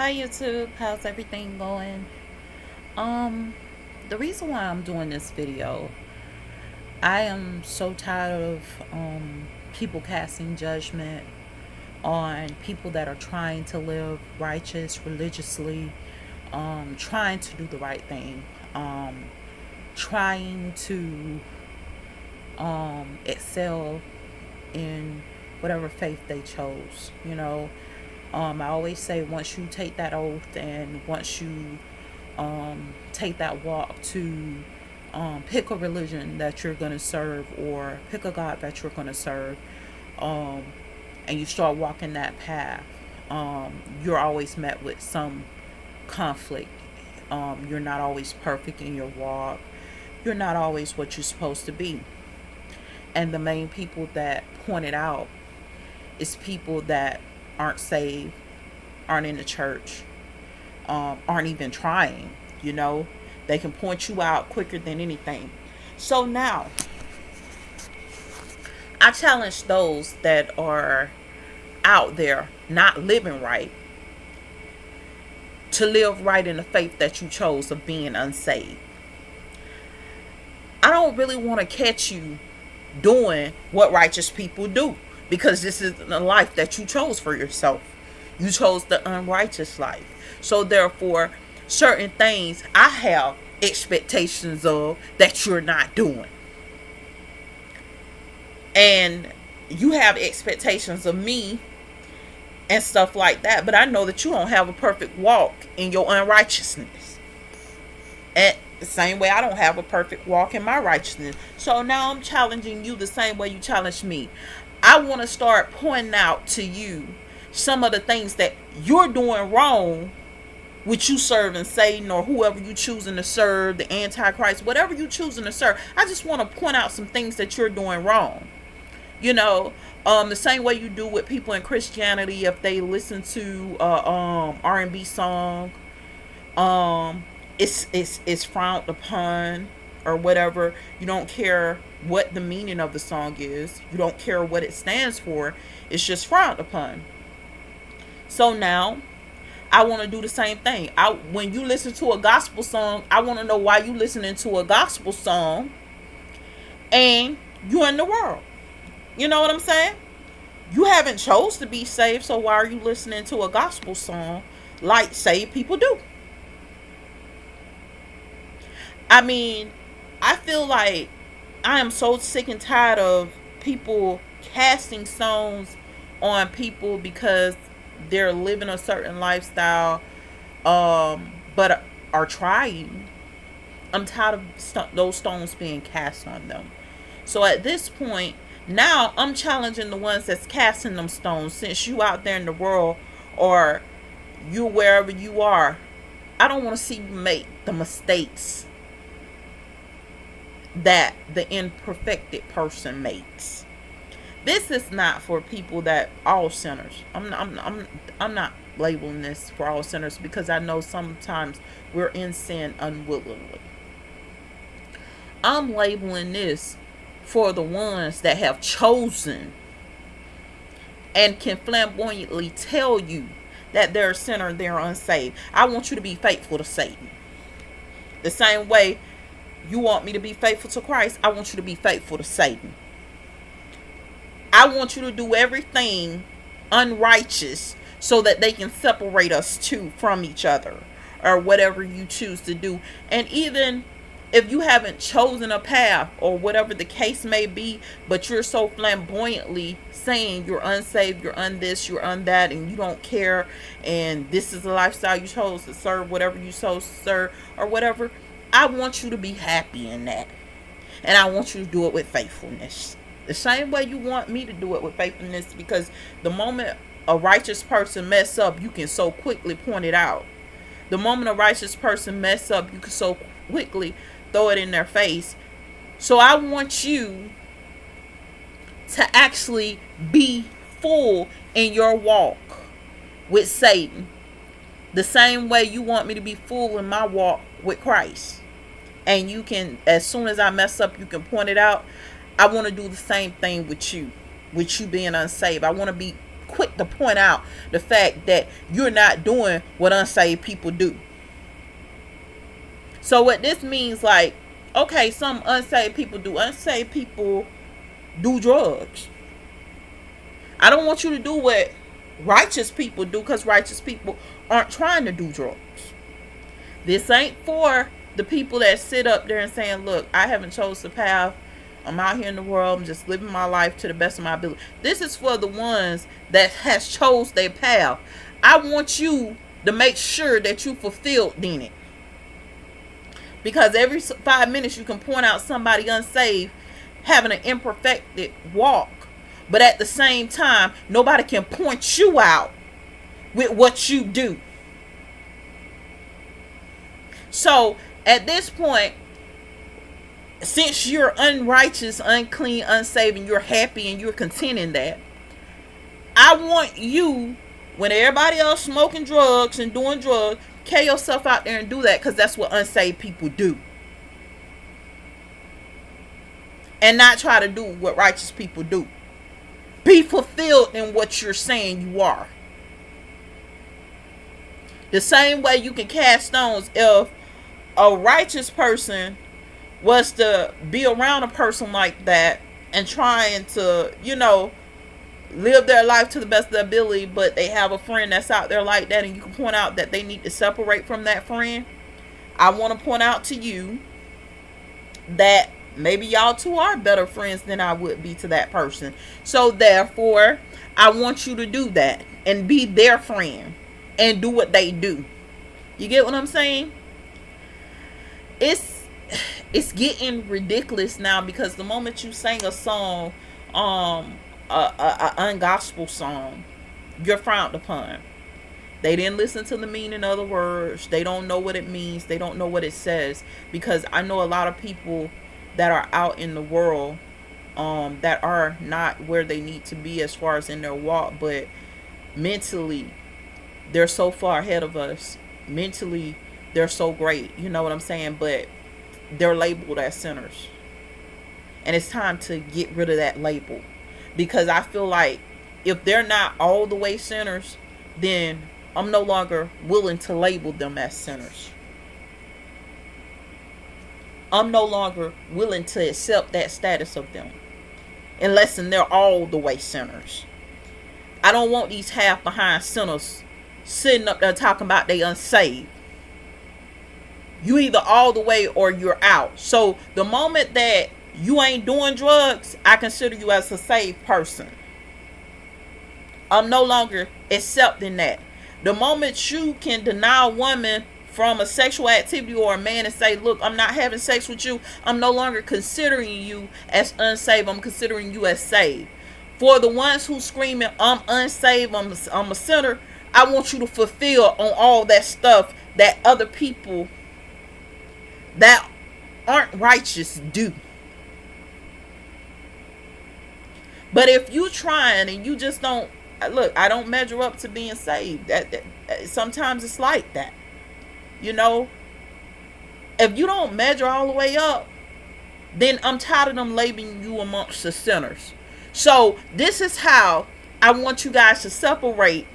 Hi YouTube, how's everything going? Um, the reason why I'm doing this video, I am so tired of people casting judgment on people that are trying to live righteous religiously, trying to do the right thing, trying to excel in whatever faith they chose. I always say once you take that oath and once you take that walk to pick a religion that you're going to serve or pick a God that you're going to serve, um, and you start walking that path, you're always met with some conflict. You're not always perfect in your walk. You're not always what you're supposed to be. And the main people that point it out is people that aren't saved, aren't in the church, aren't even trying. You know, they can point you out quicker than anything. So now, I challenge those that are out there not living right to live right in the faith that you chose of being unsaved. I don't really want to catch you doing what righteous people do because this is the life that you chose for yourself. You chose the unrighteous life. So therefore, certain things I have expectations of that you're not doing. And you have expectations of me and stuff like that, but I know that you don't have a perfect walk in your unrighteousness. And the same way I don't have a perfect walk in my righteousness. So now I'm challenging you the same way you challenge me. I want to start pointing out to you some of the things that you're doing wrong with you serving Satan or whoever you choosing to serve, the Antichrist, whatever you choosing to serve. I just want to point out some things that you're doing wrong. You know, the same way you do with people in Christianity if they listen to R&B song, it's frowned upon or whatever. You don't care what the meaning of the song is. You don't care what it stands for. It's just frowned upon. So now I want to do the same thing. When you listen to a gospel song, I want to know why you listening to a gospel song and you're in the world. You know what I'm saying? You haven't chose to be saved, so why are you listening to a gospel song like saved people do? I mean, I feel like I am so sick and tired of people casting stones on people because they're living a certain lifestyle, but are trying. I'm tired of those stones being cast on them. So at this point, now I'm challenging the ones that's casting them stones. Since you out there in the world or you wherever you are, I don't want to see you make the mistakes that the imperfected person makes. This is not for people that all sinners. I'm not labeling this for all sinners because I know sometimes we're in sin unwillingly. I'm labeling this for the ones that have chosen and can flamboyantly tell you that they're a sinner, they're unsaved. I want you to be faithful to Satan. The same way you want me to be faithful to Christ, I want you to be faithful to Satan. I want you to do everything unrighteous so that they can separate us two from each other or whatever you choose to do. And even if you haven't chosen a path or whatever the case may be, but you're so flamboyantly saying you're unsaved, you're un this, you're un that, and you don't care, and this is the lifestyle you chose to serve, whatever you chose to serve or whatever, I want you to be happy in that. And I want you to do it with faithfulness. The same way you want me to do it with faithfulness, because the moment a righteous person mess up, you can so quickly point it out. The moment a righteous person mess up, you can so quickly throw it in their face. So I want you to actually be full in your walk with Satan. The same way you want me to be full in my walk with Christ. And you can, as soon as I mess up, you can point it out. I want to do the same thing with you being unsaved. I want to be quick to point out the fact that you're not doing what unsaved people do. So what this means, like, okay, some unsaved people do. Unsaved people do drugs. I don't want you to do what righteous people do, because righteous people aren't trying to do drugs. This ain't for the people that sit up there and saying, look, I haven't chose the path. I'm out here in the world. I'm just living my life to the best of my ability. This is for the ones that has chose their path. I want you to make sure that you fulfilled in it. Because every 5 minutes you can point out somebody unsaved having an imperfected walk. But at the same time, nobody can point you out with what you do. So at this point, since you're unrighteous, unclean, unsaved, and you're happy and you're content in that, I want you, when everybody else smoking drugs and doing drugs, carry yourself out there and do that, because that's what unsaved people do. And not try to do what righteous people do. Be fulfilled in what you're saying you are. The same way you can cast stones, if a righteous person was to be around a person like that and trying to, live their life to the best of their ability, but they have a friend that's out there like that, and you can point out that they need to separate from that friend, I want to point out to you that maybe y'all two are better friends than I would be to that person. So therefore, I want you to do that and be their friend and do what they do. You get what I'm saying? It's getting ridiculous now, because the moment you sing a song, a ungospel song, you're frowned upon. They didn't listen to the meaning of the words. They don't know what it means. They don't know what it says. Because I know a lot of people that are out in the world that are not where they need to be as far as in their walk, but mentally they're so far ahead of us. Mentally they're so great, you know what I'm saying? But they're labeled as sinners, and it's time to get rid of that label, because I feel like if they're not all the way sinners, then I'm no longer willing to label them as sinners. I'm no longer willing to accept that status of them unless they're all the way sinners. I don't want these half behind sinners sitting up there talking about they unsaved. You either all the way or you're out. So the moment that you ain't doing drugs, I consider you as a saved person. I'm no longer accepting that. The moment you can deny a woman from a sexual activity or a man and say, look, I'm not having sex with you, I'm no longer considering you as unsaved. I'm considering you as saved. For the ones who screaming, I'm unsaved, I'm a sinner, I want you to fulfill on all that stuff that other people that aren't righteous do. But if you trying and you just don't, look, I don't measure up to being saved. That sometimes it's like that. If you don't measure all the way up, then I'm tired of them labeling you amongst the sinners. So this is how I want you guys to separate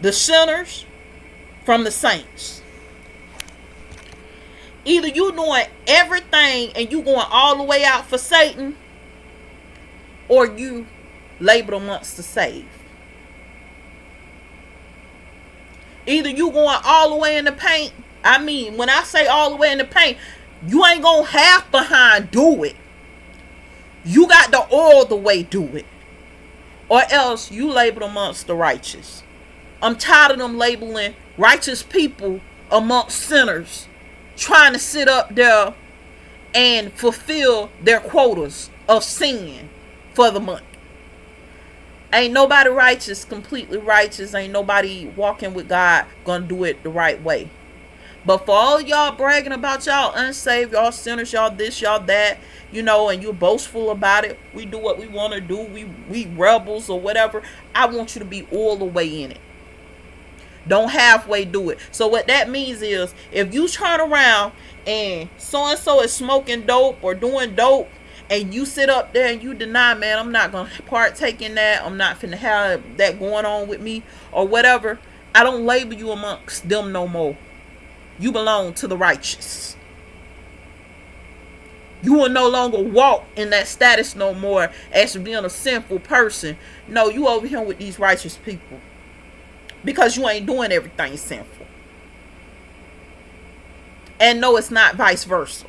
the sinners from the saints. Either you doing everything and you going all the way out for Satan, or you labeled amongst the saved. Either you going all the way in the paint. I mean, when I say all the way in the paint, you ain't gonna half behind do it. You got to all the way do it. Or else you labeled amongst the righteous. I'm tired of them labeling righteous people amongst sinners, trying to sit up there and fulfill their quotas of sin for the month. Ain't nobody righteous, completely righteous. Ain't nobody walking with God gonna do it the right way. But for all y'all bragging about y'all unsaved, y'all sinners, y'all this, y'all that, and you're boastful about it. We do what we want to do. We rebels or whatever. I want you to be all the way in it. Don't halfway do it. So what that means is, if you turn around and so is smoking dope or doing dope, and you sit up there and you deny, man, I'm not going to partake in that. I'm not finna have that going on with me or whatever. I don't label you amongst them no more. You belong to the righteous. You will no longer walk in that status no more as being a sinful person. No, you over here with these righteous people. Because you ain't doing everything sinful. And no, it's not vice versa.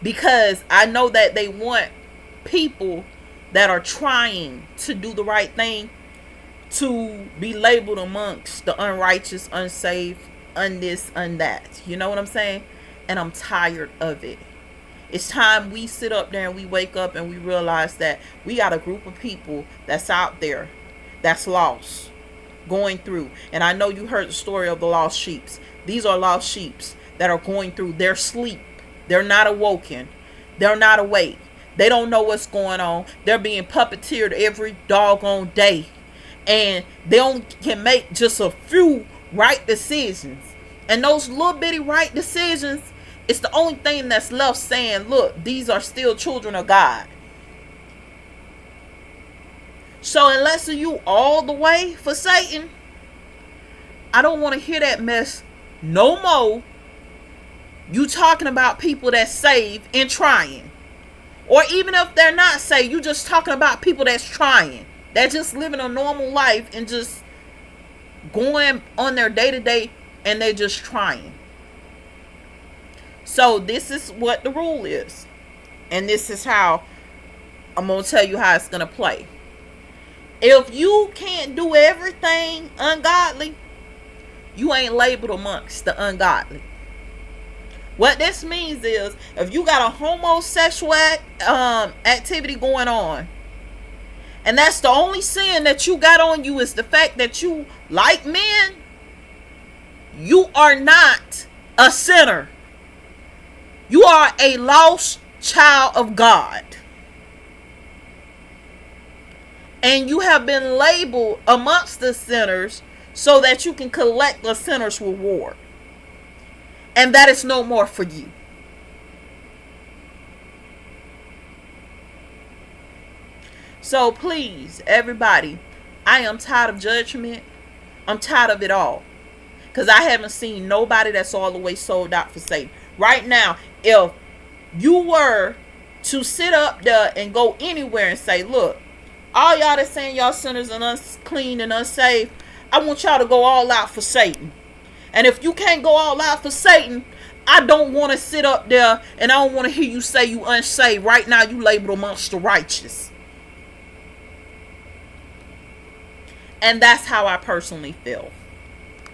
Because I know that they want people that are trying to do the right thing to be labeled amongst the unrighteous, unsaved, unthis, unthat. You know what I'm saying? And I'm tired of it. It's time we sit up there and we wake up and we realize that we got a group of people that's out there that's lost, going through. And I know you heard the story of the lost sheep. These are lost sheep that are going through their sleep. They're not awoken. They're not awake. They don't know what's going on. They're being puppeteered every doggone day. And they only can make just a few right decisions. And those little bitty right decisions, it's the only thing that's left saying, look, these are still children of God. So unless you all the way for Satan, I don't want to hear that mess no more. You talking about people that's saved and trying. Or even if they're not saved, you just talking about people that's trying. They're just living a normal life and just going on their day-to-day and they're just trying. So this is what the rule is. And this is how I'm going to tell you how it's going to play. If you can't do everything ungodly, you ain't labeled amongst the ungodly. What this means is, if you got a homosexual activity going on, and that's the only sin that you got on you is the fact that you like men, you are not a sinner. You are a lost child of God. And you have been labeled amongst the sinners so that you can collect the sinner's reward. And that is no more for you. So please, everybody, I am tired of judgment. I'm tired of it all. Because I haven't seen nobody that's all the way sold out for Satan. Right now, if you were to sit up there and go anywhere and say, look, all y'all that saying y'all sinners and unclean and unsaved, I want y'all to go all out for Satan. And if you can't go all out for Satan, I don't want to sit up there and I don't want to hear you say you unsaved. Right now, you labeled amongst the righteous. And that's how I personally feel.